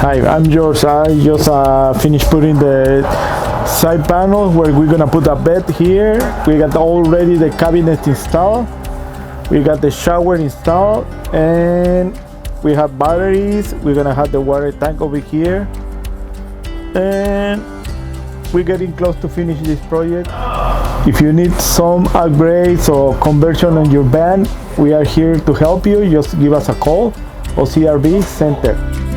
Hi, I'm George. I just finished putting the side panels where we're gonna put a bed here. We got already the cabinet installed. We got the shower installed, and we have batteries. We're gonna have the water tank over here, and we're getting close to finish this project. If you need some upgrades or conversion on your van, we are here to help you. Just give us a call. OCRVCenter.